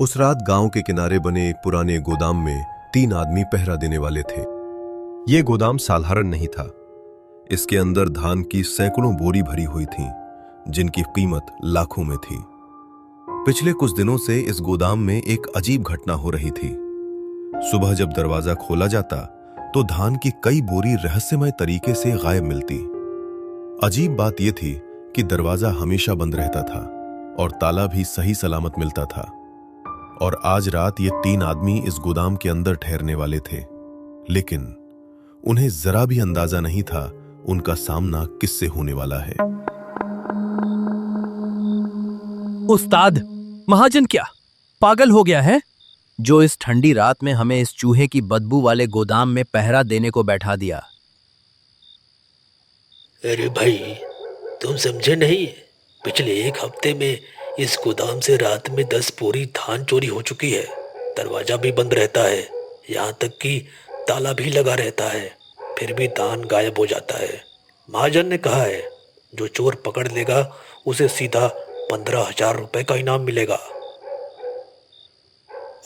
उस रात गांव के किनारे बने एक पुराने गोदाम में 3 आदमी पहरा देने वाले थे। यह गोदाम साधारण नहीं था। इसके अंदर धान की सैकड़ों बोरी भरी हुई थीं, जिनकी कीमत लाखों में थी। पिछले कुछ दिनों से इस गोदाम में एक अजीब घटना हो रही थी। सुबह जब दरवाजा खोला जाता तो धान की कई बोरी रहस्यमय तरीके से गायब मिलती। अजीब बात यह थी कि दरवाजा हमेशा बंद रहता था और ताला भी सही सलामत मिलता था। और आज रात ये 3 आदमी इस गोदाम के अंदर ठहरने वाले थे, लेकिन उन्हें जरा भी अंदाजा नहीं था उनका सामना किससे होने वाला है। उस्ताद, महाजन क्या पागल हो गया है जो इस ठंडी रात में हमें इस चूहे की बदबू वाले गोदाम में पहरा देने को बैठा दिया? अरे भाई, तुम समझे नहीं? पिछले 1 हफ्ते में इस गोदाम से रात में 10 बोरी धान चोरी हो चुकी है। दरवाजा भी बंद रहता है, यहाँ तक कि ताला भी लगा रहता है, फिर भी धान गायब हो जाता है। महाजन ने कहा है जो चोर पकड़ लेगा उसे सीधा 15,000 रुपए का इनाम मिलेगा।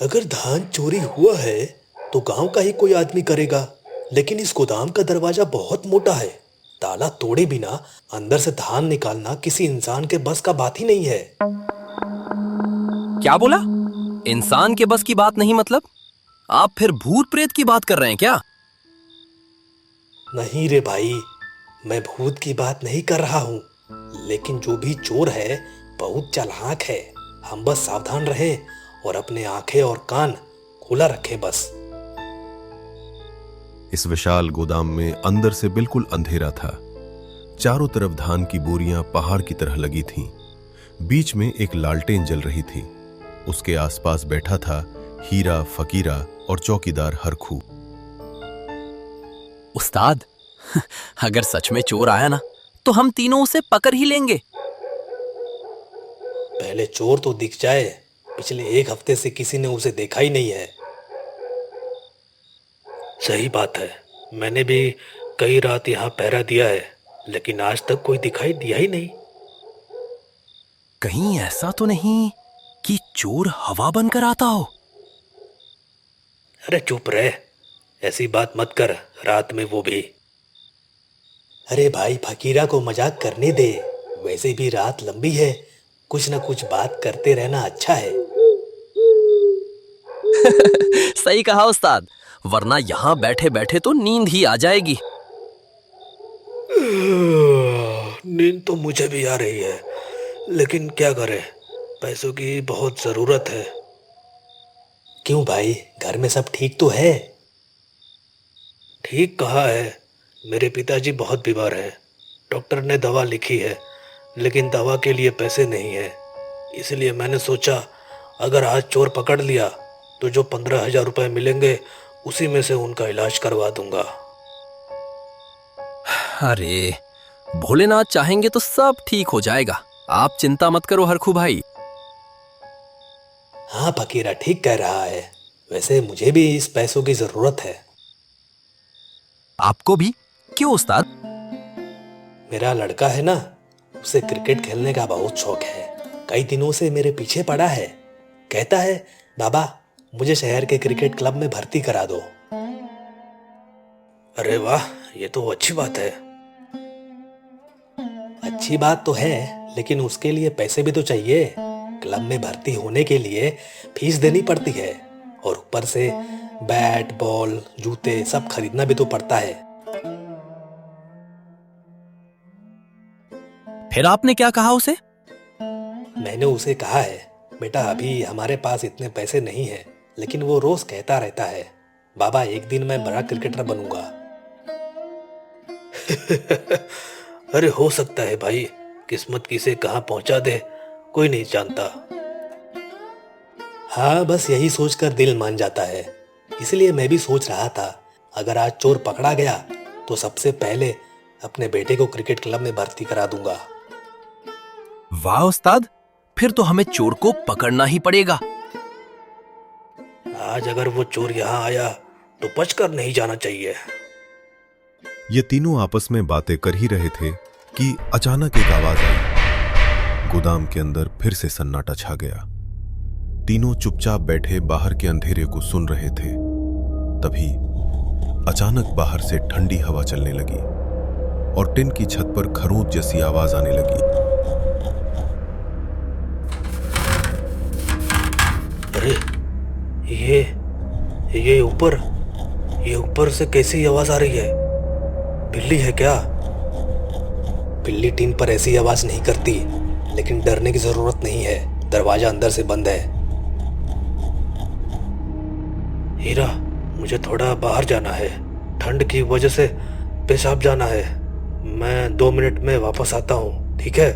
अगर धान चोरी हुआ है तो गांव का ही कोई आदमी करेगा, लेकिन इस गोदाम का दरवाजा बहुत मोटा है। ताला तोड़े बिना अंदर से धान निकालना किसी इंसान के बस का बात ही नहीं है। क्या बोला? इंसान के बस की बात नहीं मतलब? आप फिर भूत प्रेत की बात कर रहे हैं क्या? नहीं रे भाई, मैं भूत की बात नहीं कर रहा हूँ, लेकिन जो भी चोर है बहुत चालाक है। हम बस सावधान रहें और अपने आंखें और कान खुला रखें बस। इस विशाल गोदाम में अंदर से बिल्कुल अंधेरा था। चारों तरफ धान की बोरियां पहाड़ की तरह लगी थीं। बीच में एक लालटेन जल रही थी। उसके आसपास बैठा था हीरा, फकीरा और चौकीदार हरखू। उस्ताद, अगर सच में चोर आया ना तो हम तीनों उसे पकड़ ही लेंगे। पहले चोर तो दिख जाए। पिछले 1 हफ्ते से किसी ने उसे देखा ही नहीं है। सही बात है, मैंने भी कई रात यहाँ पहरा दिया है, लेकिन आज तक कोई दिखाई दिया ही नहीं। कहीं ऐसा तो नहीं कि चोर हवा बनकर आता हो? अरे चुप रहे, ऐसी बात मत कर, रात में वो भी। अरे भाई, फकीरा को मजाक करने दे, वैसे भी रात लंबी है, कुछ ना कुछ बात करते रहना अच्छा है। सही कहा उस्ताद, वरना यहाँ बैठे बैठे तो नींद ही आ जाएगी। नींद तो मुझे भी आ रही है, लेकिन क्या करें, पैसों की बहुत जरूरत है। क्यों भाई, घर में सब ठीक तो है? ठीक कहा है, मेरे पिताजी बहुत बीमार हैं। डॉक्टर ने दवा लिखी है, लेकिन दवा के लिए पैसे नहीं है। इसलिए मैंने सोचा अगर आज चोर पकड़ लिया तो जो 15,000 रुपए मिलेंगे उसी में से उनका इलाज करवा दूंगा। अरे, भोलेनाथ चाहेंगे तो सब ठीक हो जाएगा, आप चिंता मत करो हरखू भाई। हाँ फकीरा ठीक कह रहा है, वैसे मुझे भी इस पैसों की जरूरत है। आपको भी? क्यों उस्ताद? मेरा लड़का है ना, उसे क्रिकेट खेलने का बहुत शौक है। कई दिनों से मेरे पीछे पड़ा है। कहता है बाबा, मुझे शहर के क्रिकेट क्लब में भर्ती करा दो। अरे वाह, ये तो अच्छी बात है। अच्छी बात तो है, लेकिन उसके लिए पैसे भी तो चाहिए। क्लब में भर्ती होने के लिए फीस देनी पड़ती है, और ऊपर से बैट, बॉल, जूते सब खरीदना भी तो पड़ता है। फिर आपने क्या कहा उसे? मैंने उसे कहा है बेटा, अभी हमारे पास इतने पैसे नहीं है, लेकिन वो रोज कहता रहता है बाबा एक दिन मैं बड़ा क्रिकेटर बनूंगा। अरे हो सकता है भाई, किस्मत किसे कहां पहुंचा दे कोई नहीं जानता। हाँ, बस यही सोचकर दिल मान जाता है। इसलिए मैं भी सोच रहा था अगर आज चोर पकड़ा गया तो सबसे पहले अपने बेटे को क्रिकेट क्लब में भर्ती करा दूंगा। वाह उस्ताद, फिर तो हमें चोर को पकड़ना ही पड़ेगा। आज अगर वो चोर यहाँ आया तो बचकर नहीं जाना चाहिए। ये तीनों आपस में बातें कर ही रहे थे कि अचानक एक आवाज आई। गोदाम के अंदर फिर से सन्नाटा छा गया। तीनों चुपचाप बैठे बाहर के अंधेरे को सुन रहे थे। तभी अचानक बाहर से ठंडी हवा चलने लगी और टिन की छत पर खरोंच जैसी आवाज आने लगी। अरे ये ऊपर से कैसी आवाज आ रही है? बिल्ली है क्या? बिल्ली टीन पर ऐसी आवाज नहीं करती, लेकिन डरने की जरूरत नहीं है, दरवाजा अंदर से बंद है। हीरा, मुझे थोड़ा बाहर जाना है, ठंड की वजह से पेशाब जाना है। मैं 2 मिनट में वापस आता हूँ, ठीक है?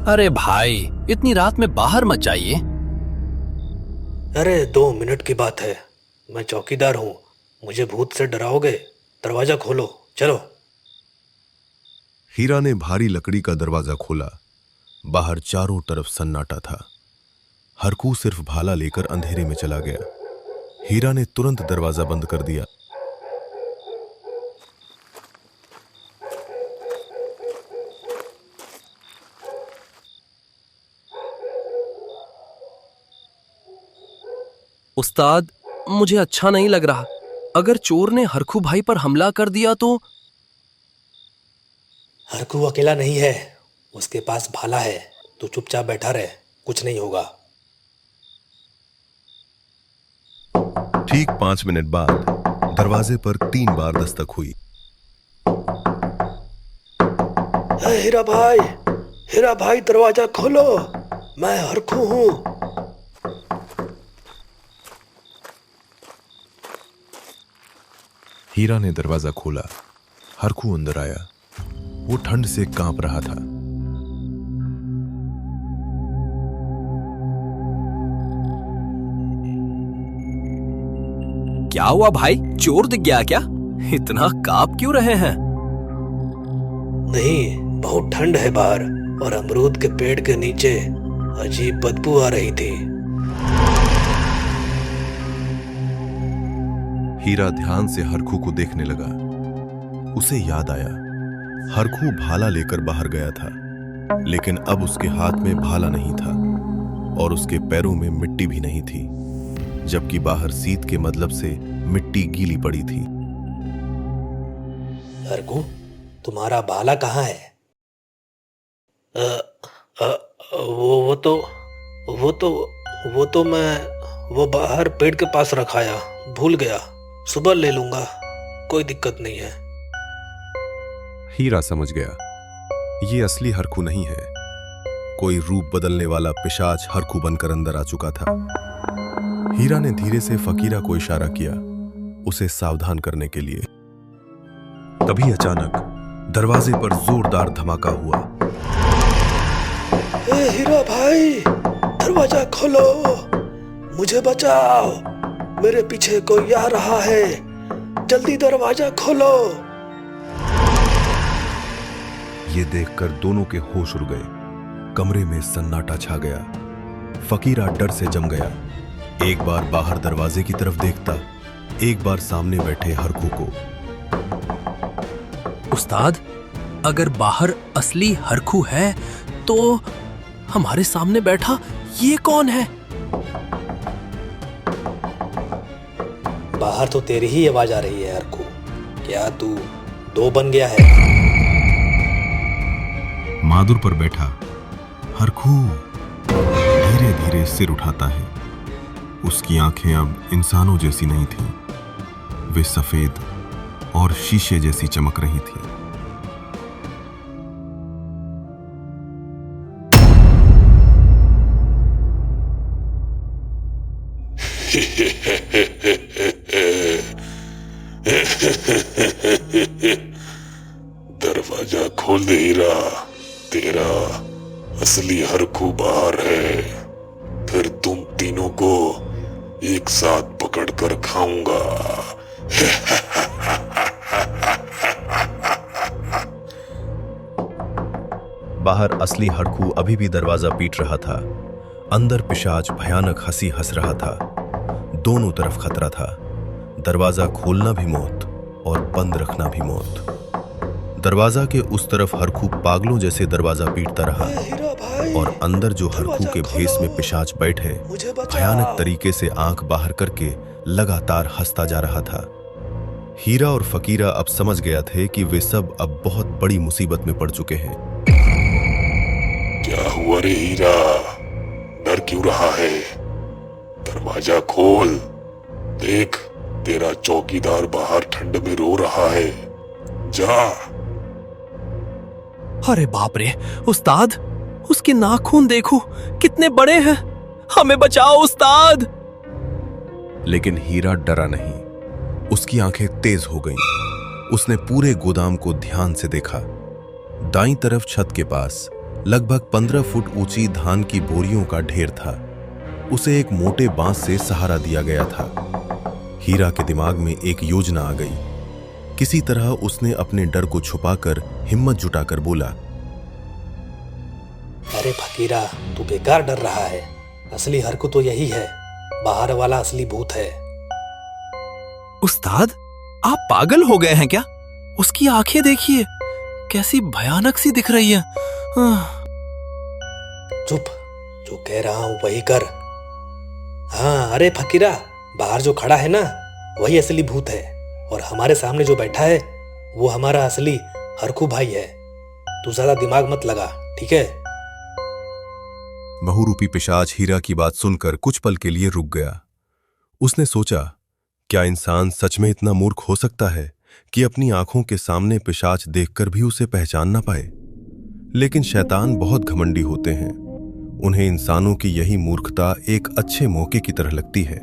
अरे भाई, इतनी रात में बाहर मत जाइए। अरे 2 मिनट की बात है, मैं चौकीदार हूँ, मुझे भूत से डराओगे? दरवाजा खोलो, चलो। हीरा ने भारी लकड़ी का दरवाजा खोला। बाहर चारों तरफ सन्नाटा था। हरकू सिर्फ भाला लेकर अंधेरे में चला गया। हीरा ने तुरंत दरवाजा बंद कर दिया। उस्ताद, मुझे अच्छा नहीं लग रहा। अगर चोर ने हरखू भाई पर हमला कर दिया तो? हरकू अकेला नहीं है, उसके पास भाला है। तू चुपचाप बैठा रहे, कुछ नहीं होगा। ठीक 5 मिनट बाद दरवाजे पर 3 बार दस्तक हुई। हीरा भाई दरवाजा खोलो, मैं हरकू हूँ। हीरा ने दरवाजा खोला। हरकू अंदर आया। वो ठंड से कांप रहा था। क्या हुआ भाई, चोर दिख गया क्या? इतना कांप क्यों रहे हैं? नहीं, बहुत ठंड है बाहर और अमरूद के पेड़ के नीचे अजीब बदबू आ रही थी। हीरा ध्यान से हरखू को देखने लगा। उसे याद आया, हरखू भाला लेकर बाहर गया था, लेकिन अब उसके हाथ में भाला नहीं था और उसके पैरों में मिट्टी भी नहीं थी, जबकि बाहर शीत के मतलब से मिट्टी गीली पड़ी थी। हरकू, तुम्हारा भाला कहाँ है? वो तो मैं बाहर पेड़ के पास रखाया, भूल गया। सुबह ले लूंगा, कोई दिक्कत नहीं है। हीरा समझ गया, ये असली हरखू नहीं है। कोई रूप बदलने वाला पिशाच हरखू बनकर अंदर आ चुका था। हीरा ने धीरे से फकीरा को इशारा किया, उसे सावधान करने के लिए। तभी अचानक दरवाजे पर जोरदार धमाका हुआ। हीरा भाई, दरवाजा खोलो, मुझे बचाओ, मेरे पीछे कोई आ रहा है, जल्दी दरवाजा खोलो। ये देखकर दोनों के होश उड़ गए। कमरे में सन्नाटा छा गया। फकीरा डर से जम गया। एक बार बाहर दरवाजे की तरफ देखता, एक बार सामने बैठे हरखू को। उस्ताद, अगर बाहर असली हरखू है तो हमारे सामने बैठा ये कौन है? बाहर तो तेरी ही आवाज आ रही है हरखू। क्या तू 2 बन गया है? मादुर पर बैठा हरखू धीरे धीरे सिर उठाता है। उसकी आंखें अब इंसानों जैसी नहीं थीं, वे सफेद और शीशे जैसी चमक रही थीं। दरवाजा खोल दे हीरा, तेरा असली हरखू बाहर है। फिर तुम तीनों को एक साथ पकड़कर खाऊंगा। बाहर असली हरखू अभी भी दरवाजा पीट रहा था। अंदर पिशाच भयानक हंसी हंस रहा था। दोनों तरफ खतरा था। दरवाजा खोलना भी मौत और बंद रखना भी मौत। दरवाजा के उस तरफ हरखू पागलों जैसे दरवाजा पीटता रहा और अंदर जो हरखू के भेस में पिशाच बैठे भयानक तरीके से आंख बाहर करके लगातार हंसता जा रहा था। हीरा और फकीरा अब समझ गया थे कि वे सब अब बहुत बड़ी मुसीबत में पड़ चुके हैं। क्या हुआ रे हीरा, डर क्यों रहा है? दरवाजा खोल, देख तेरा चौकीदार बाहर ठंड में रो रहा है। जा। अरे बाप रे उस्ताद, उसके नाखून देखो कितने बड़े हैं, हमें बचाओ उस्ताद। लेकिन हीरा डरा नहीं, उसकी आंखें तेज हो गईं। उसने पूरे गोदाम को ध्यान से देखा। दाईं तरफ छत के पास लगभग 15 फुट ऊंची धान की बोरियों का ढेर था। उसे एक मोटे बांस से सहारा दिया गया था। हीरा के दिमाग में एक योजना आ गई। किसी तरह उसने अपने डर को छुपाकर हिम्मत जुटाकर बोला, अरे फकीरा, तू बेकार डर रहा है। असली हरकू तो यही है, बाहर वाला असली भूत है। उस्ताद, आप पागल हो गए हैं क्या? उसकी आंखें देखिए कैसी भयानक सी दिख रही है। चुप, जो कह रहा हूं वही कर। हाँ, अरे फकीरा, बाहर जो खड़ा है ना वही असली भूत है, और हमारे सामने जो बैठा है वो हमारा असली हरखू भाई है। तू ज्यादा दिमाग मत लगा, ठीक है? बहुरूपी पिशाच हीरा की बात सुनकर कुछ पल के लिए रुक गया। उसने सोचा, क्या इंसान सच में इतना मूर्ख हो सकता है कि अपनी आंखों के सामने पिशाच देखकर भी उसे पहचान ना पाए? लेकिन शैतान बहुत घमंडी होते हैं। उन्हें इंसानों की यही मूर्खता एक अच्छे मौके की तरह लगती है।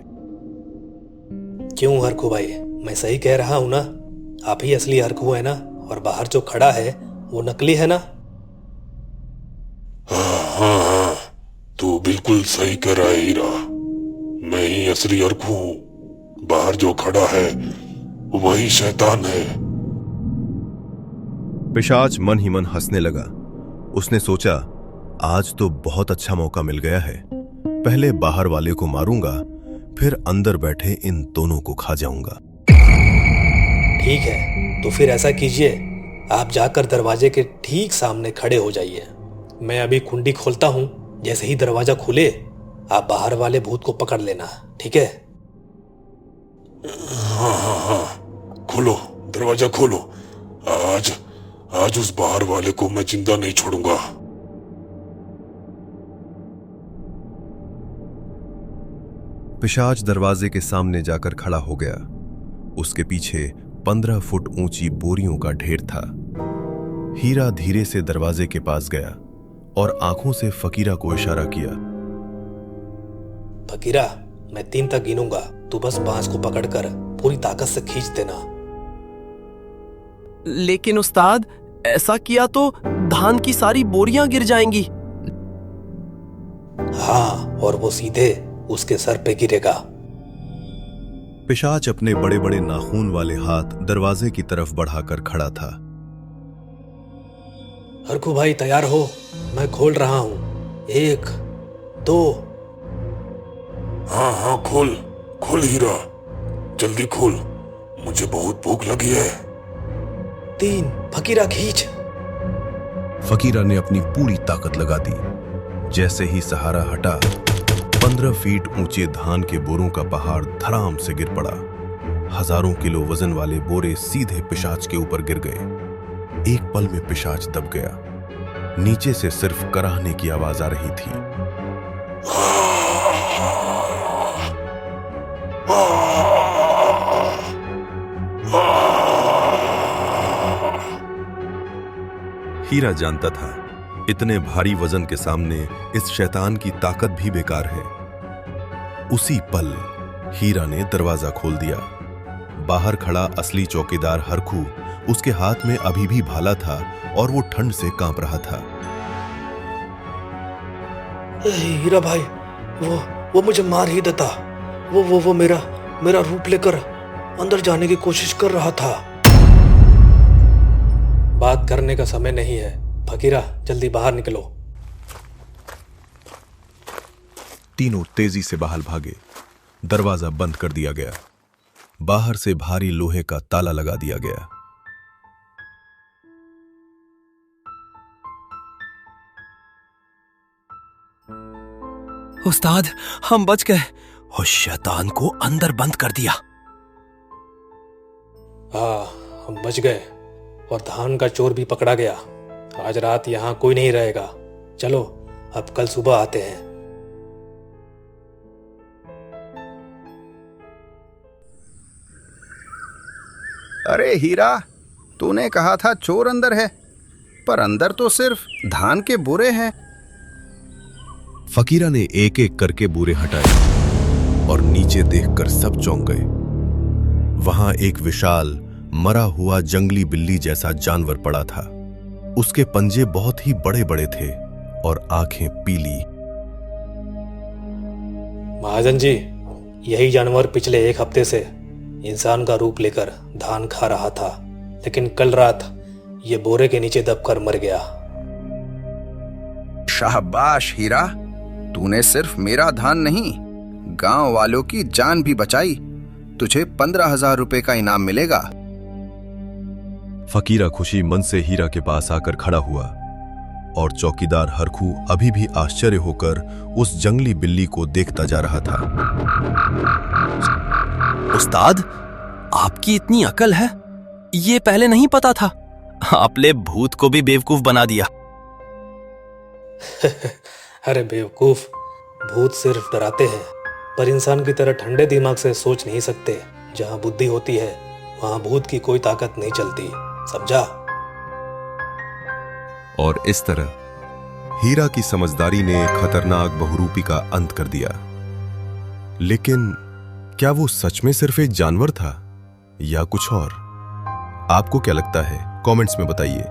क्यों हरखू भाई, मैं सही कह रहा हूं ना? आप ही असली हरखू है ना, और बाहर जो खड़ा है वो नकली है ना? हाँ, तू बिल्कुल सही कह रहा है हीरा। मैं ही असली हरखू हूं। बाहर जो खड़ा है वही शैतान है। पिशाच मन ही मन हंसने लगा। उसने सोचा, आज तो बहुत अच्छा मौका मिल गया है। पहले बाहर वाले को मारूंगा, फिर अंदर बैठे इन दोनों को खा जाऊंगा। ठीक है, तो फिर ऐसा कीजिए, आप जाकर दरवाजे के ठीक सामने खड़े हो जाइए। मैं अभी कुंडी खोलता हूं, जैसे ही दरवाजा खुले आप बाहर वाले भूत को पकड़ लेना, ठीक है? हाँ, खोलो, दरवाजा खोलो। आज उस बाहर वाले को मैं जिंदा नहीं छोड़ूंगा। पिशाच दरवाजे के सामने जाकर खड़ा हो गया। उसके पीछे 15 फुट ऊंची बोरियों का ढेर था। हीरा धीरे से दरवाजे के पास गया और आंखों से फकीरा को इशारा किया। फकीरा, मैं 3 तक गिनूंगा, तू बस बांस को पकड़कर पूरी ताकत से खींच देना। लेकिन उस्ताद, ऐसा किया तो धान की सारी बोरियां गिर जाएंगी। हाँ, और वो सीधे उसके सर पे गिरेगा। पिशाच अपने बड़े बड़े नाखून वाले हाथ दरवाजे की तरफ बढ़ाकर खड़ा था। हरखू भाई तैयार हो, मैं खोल रहा हूं। 1, 2। हाँ, खोल हीरा, जल्दी खोल, मुझे बहुत भूख लगी है। 3। फकीरा खींच। फकीरा ने अपनी पूरी ताकत लगा दी। जैसे ही सहारा हटा, 15 फीट ऊंचे धान के बोरों का पहाड़ धड़ाम से गिर पड़ा। हजारों किलो वजन वाले बोरे सीधे पिशाच के ऊपर गिर गए। एक पल में पिशाच दब गया। नीचे से सिर्फ कराहने की आवाज आ रही थी। हीरा जानता था, इतने भारी वजन के सामने इस शैतान की ताकत भी बेकार है। उसी पल हीरा ने दरवाजा खोल दिया। बाहर खड़ा असली चौकीदार हरखू उसके हाथ में अभी भी भाला था और वो ठंड से कांप रहा था। हीरा भाई, वो मुझे मार ही देता। वो मेरा रूप लेकर अंदर जाने की कोशिश कर रहा था। बात करने का समय नहीं है। फकीरा, जल्दी बाहर निकलो। तीनों तेजी से बाहर भागे। दरवाजा बंद कर दिया गया। बाहर से भारी लोहे का ताला लगा दिया गया। उस्ताद, हम बच गए। उस शैतान को अंदर बंद कर दिया। हाँ, हम बच गए और धान का चोर भी पकड़ा गया। आज रात यहाँ कोई नहीं रहेगा। चलो, अब कल सुबह आते हैं। अरे हीरा, तूने कहा था चोर अंदर है, पर अंदर तो सिर्फ धान के बोरे हैं। फकीरा ने एक एक करके बोरे हटाए और नीचे देखकर सब चौंक गए। वहां एक विशाल मरा हुआ जंगली बिल्ली जैसा जानवर पड़ा था। उसके पंजे बहुत ही बड़े बड़े थे और आंखें पीली। महाजन जी, यही जानवर पिछले एक हफ्ते से इंसान का रूप लेकर धान खा रहा था, लेकिन कल रात ये बोरे के नीचे दबकर मर गया। शाबाश हीरा, तूने सिर्फ मेरा धान नहीं, गांव वालों की जान भी बचाई। तुझे 15,000 रुपए का इनाम मिलेगा। फकीरा खुशी मन से हीरा के पास आकर खड़ा हुआ और चौकीदार हरखू अभी भी आश्चर्य होकर उस जंगली बिल्ली को देखता जा रहा था। उस्ताद, आपकी इतनी अकल है, ये पहले नहीं पता था। आपने भूत को भी बेवकूफ बना दिया। अरे बेवकूफ, भूत सिर्फ डराते हैं, पर इंसान की तरह ठंडे दिमाग से सोच नहीं सकते। जहां बुद्धि होती है वहां भूत की कोई ताकत नहीं चलती, समझा? और इस तरह हीरा की समझदारी ने खतरनाक बहुरूपी का अंत कर दिया। लेकिन क्या वो सच में सिर्फ एक जानवर था या कुछ और? आपको क्या लगता है? कमेंट्स में बताइए।